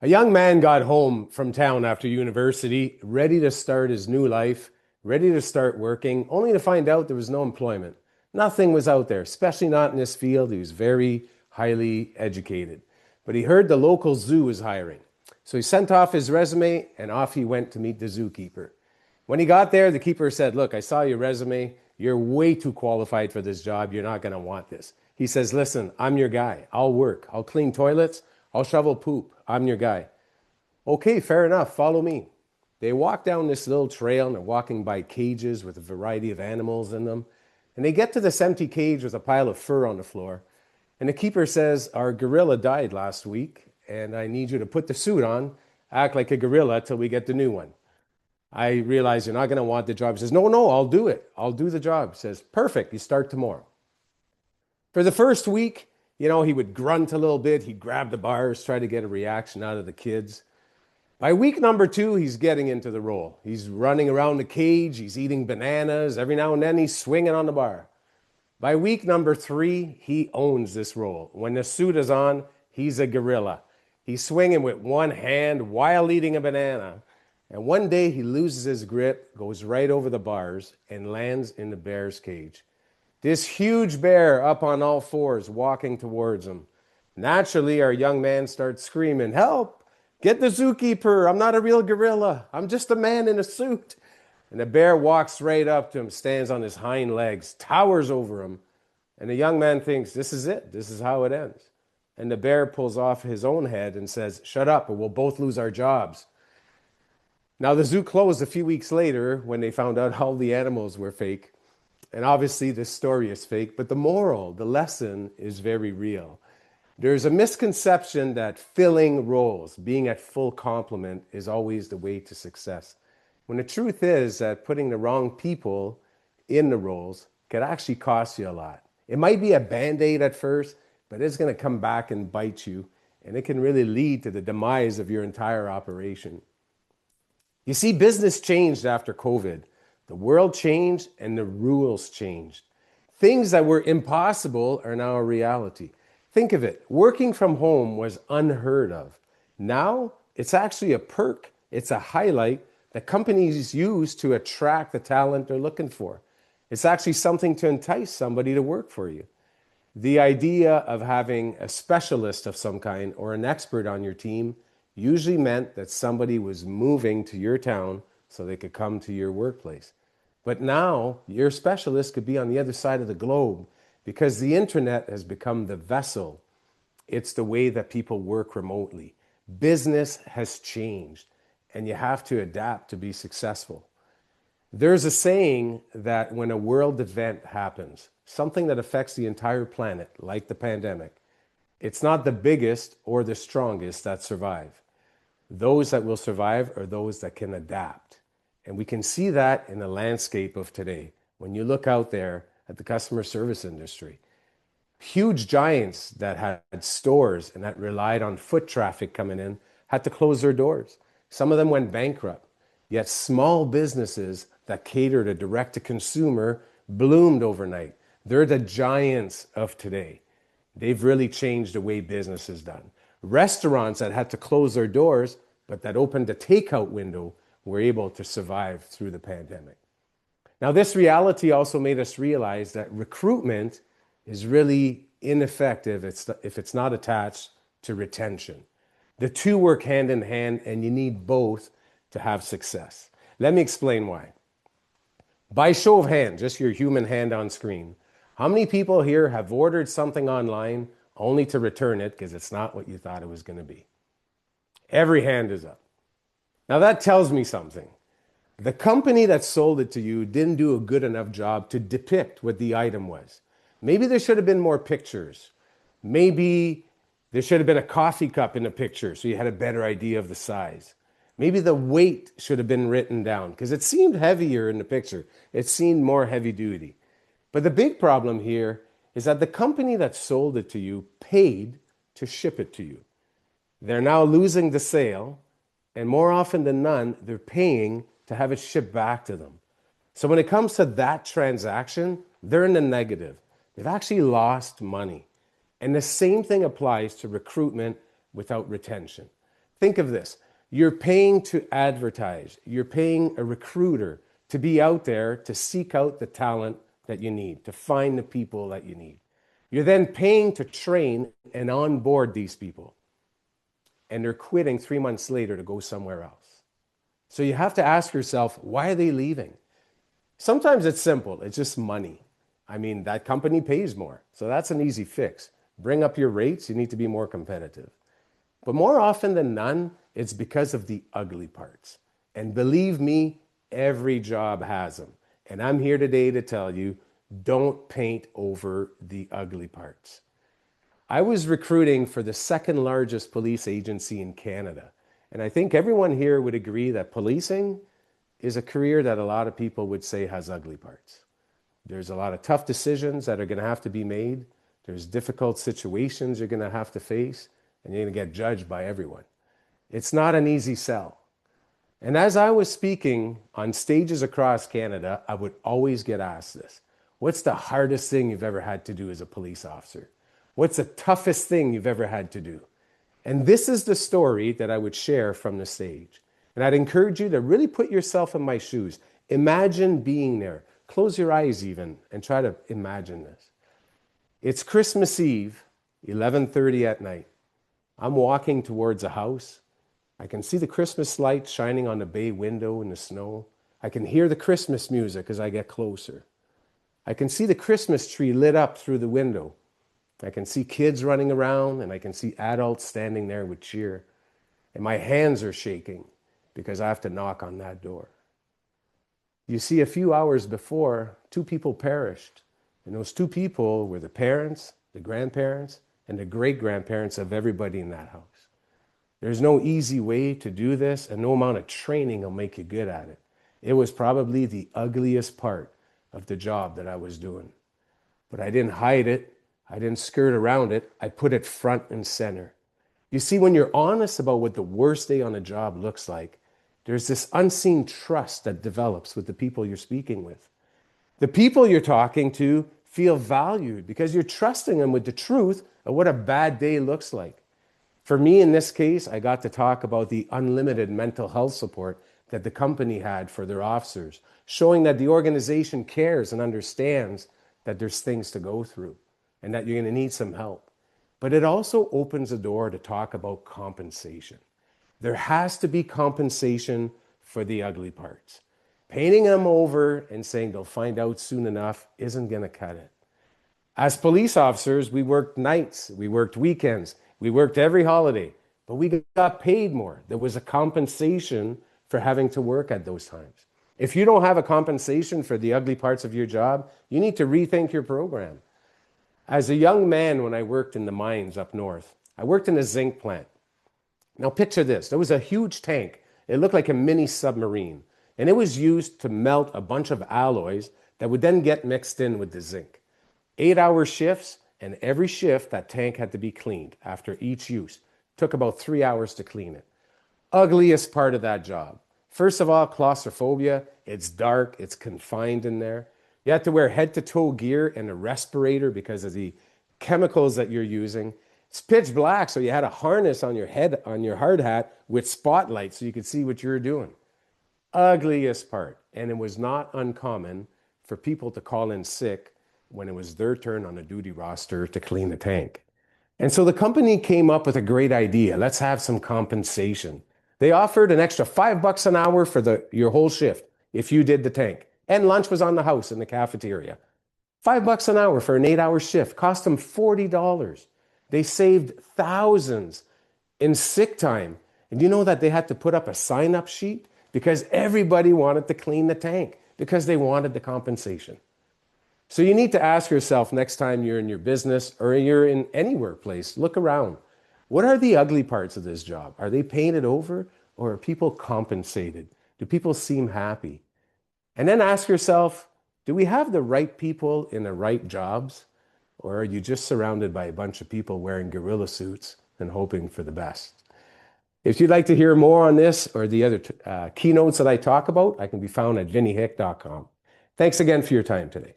A young man got home from town after university, ready to start his new life, ready to start working, only to find out there was no employment. Nothing was out there, especially not in this field. He was very highly educated. But he heard the local zoo was hiring. So he sent off his resume and off he went to meet the zookeeper. When he got there, the keeper said, "Look, I saw your resume. You're way too qualified for this job. You're not going to want this." He says, "Listen, I'm your guy. I'll work. I'll clean toilets. I'll shovel poop. I'm your guy." "Okay, fair enough. Follow me." They walk down this little trail and they're walking by cages with a variety of animals in them. And they get to this empty cage with a pile of fur on the floor. And the keeper says, "Our gorilla died last week, and I need you to put the suit on, act like a gorilla till we get the new one. I realize you're not going to want the job." He says, "No, no, I'll do it. I'll do the job." He says, "Perfect. You start tomorrow." For the first week, he would grunt a little bit. He'd grab the bars, try to get a reaction out of the kids. By week number 2, he's getting into the role. He's running around the cage. He's eating bananas. Every now and then, he's swinging on the bar. By week number 3, he owns this role. When the suit is on, he's a gorilla. He's swinging with one hand while eating a banana. And one day, he loses his grip, goes right over the bars, and lands in the bear's cage. This huge bear up on all fours walking towards him. Naturally, our young man starts screaming, "Help! Get the zookeeper. I'm not a real gorilla. I'm just a man in a suit." And the bear walks right up to him, stands on his hind legs, towers over him. And the young man thinks, this is it. This is how it ends. And the bear pulls off his own head and says, "Shut up or we'll both lose our jobs." Now, the zoo closed a few weeks later when they found out all the animals were fake. And obviously, this story is fake, but the moral, the lesson is very real. There's a misconception that filling roles, being at full complement, is always the way to success. When the truth is that putting the wrong people in the roles could actually cost you a lot. It might be a band-aid at first, but it's going to come back and bite you, and it can really lead to the demise of your entire operation. You see, business changed after COVID. The world changed and the rules changed. Things that were impossible are now a reality. Think of it. Working from home was unheard of. Now, it's actually a perk. It's a highlight that companies use to attract the talent they're looking for. It's actually something to entice somebody to work for you. The idea of having a specialist of some kind or an expert on your team usually meant that somebody was moving to your town so they could come to your workplace. But now, your specialist could be on the other side of the globe, because the internet has become the vessel. It's the way that people work remotely. Business has changed, and you have to adapt to be successful. There's a saying that when a world event happens, something that affects the entire planet, like the pandemic, it's not the biggest or the strongest that survive. Those that will survive are those that can adapt. And we can see that in the landscape of today. When you look out there at the customer service industry, huge giants that had stores and that relied on foot traffic coming in had to close their doors. Some of them went bankrupt. Yet small businesses that cater to direct to consumer bloomed overnight. They're the giants of today. They've really changed the way business is done. Restaurants that had to close their doors, but that opened a takeout window, were able to survive through the pandemic. Now, this reality also made us realize that recruitment is really ineffective if it's not attached to retention. The two work hand in hand, and you need both to have success. Let me explain why. By show of hands, just your human hand on screen, how many people here have ordered something online only to return it because it's not what you thought it was going to be? Every hand is up. Now that tells me something. The company that sold it to you didn't do a good enough job to depict what the item was. Maybe there should have been more pictures. Maybe there should have been a coffee cup in the picture so you had a better idea of the size. Maybe the weight should have been written down because it seemed heavier in the picture. It seemed more heavy duty. But the big problem here is that the company that sold it to you paid to ship it to you. They're now losing the sale, and more often than none, they're paying to have it shipped back to them. So when it comes to that transaction, they're in the negative. They've actually lost money. And the same thing applies to recruitment without retention. Think of this. You're paying to advertise. You're paying a recruiter to be out there to seek out the talent that you need, to find the people that you need. You're then paying to train and onboard these people. And they're quitting 3 months later to go somewhere else. So you have to ask yourself, why are they leaving? Sometimes it's simple. It's just money. I mean, that company pays more. So that's an easy fix. Bring up your rates. You need to be more competitive. But more often than none, it's because of the ugly parts. And believe me, every job has them. And I'm here today to tell you, don't paint over the ugly parts. I was recruiting for the second largest police agency in Canada. And I think everyone here would agree that policing is a career that a lot of people would say has ugly parts. There's a lot of tough decisions that are going to have to be made. There's difficult situations you're going to have to face, and you're going to get judged by everyone. It's not an easy sell. And as I was speaking on stages across Canada, I would always get asked this. What's the hardest thing you've ever had to do as a police officer? What's the toughest thing you've ever had to do? And this is the story that I would share from the stage. And I'd encourage you to really put yourself in my shoes. Imagine being there. Close your eyes even and try to imagine this. It's Christmas Eve, 11:30 at night. I'm walking towards a house. I can see the Christmas lights shining on the bay window in the snow. I can hear the Christmas music as I get closer. I can see the Christmas tree lit up through the window. I can see kids running around, and I can see adults standing there with cheer. And my hands are shaking because I have to knock on that door. You see, a few hours before, 2 people perished. And those 2 people were the parents, the grandparents, and the great-grandparents of everybody in that house. There's no easy way to do this, and no amount of training will make you good at it. It was probably the ugliest part of the job that I was doing. But I didn't hide it. I didn't skirt around it. I put it front and center. You see, when you're honest about what the worst day on a job looks like, there's this unseen trust that develops with the people you're speaking with. The people you're talking to feel valued because you're trusting them with the truth of what a bad day looks like. For me, in this case, I got to talk about the unlimited mental health support that the company had for their officers, showing that the organization cares and understands that there's things to go through and that you're going to need some help. But it also opens a door to talk about compensation. There has to be compensation for the ugly parts. Painting them over and saying they'll find out soon enough isn't going to cut it. As police officers, we worked nights, we worked weekends, we worked every holiday, but we got paid more. There was a compensation for having to work at those times. If you don't have a compensation for the ugly parts of your job, you need to rethink your program. As a young man, when I worked in the mines up north, I worked in a zinc plant. Now picture this. There was a huge tank. It looked like a mini submarine. And it was used to melt a bunch of alloys that would then get mixed in with the zinc. 8-hour shifts, and every shift that tank had to be cleaned after each use. Took about 3 hours to clean it. Ugliest part of that job. First of all, claustrophobia. It's dark, it's confined in there. You have to wear head-to-toe gear and a respirator because of the chemicals that you're using. It's pitch black, so you had a harness on your head, on your hard hat, with spotlights so you could see what you were doing. Ugliest part. And it was not uncommon for people to call in sick when it was their turn on the duty roster to clean the tank. And so the company came up with a great idea. Let's have some compensation. They offered an extra $5 an hour for your whole shift if you did the tank. And lunch was on the house in the cafeteria. $5 an hour for an 8-hour shift cost them $40. They saved thousands in sick time. And you know that they had to put up a sign-up sheet because everybody wanted to clean the tank because they wanted the compensation. So you need to ask yourself next time you're in your business or you're in any workplace, look around. What are the ugly parts of this job? Are they painted over or are people compensated? Do people seem happy? And then ask yourself, do we have the right people in the right jobs? Or are you just surrounded by a bunch of people wearing gorilla suits and hoping for the best? If you'd like to hear more on this or the other keynotes that I talk about, I can be found at vinnyhick.com. Thanks again for your time today.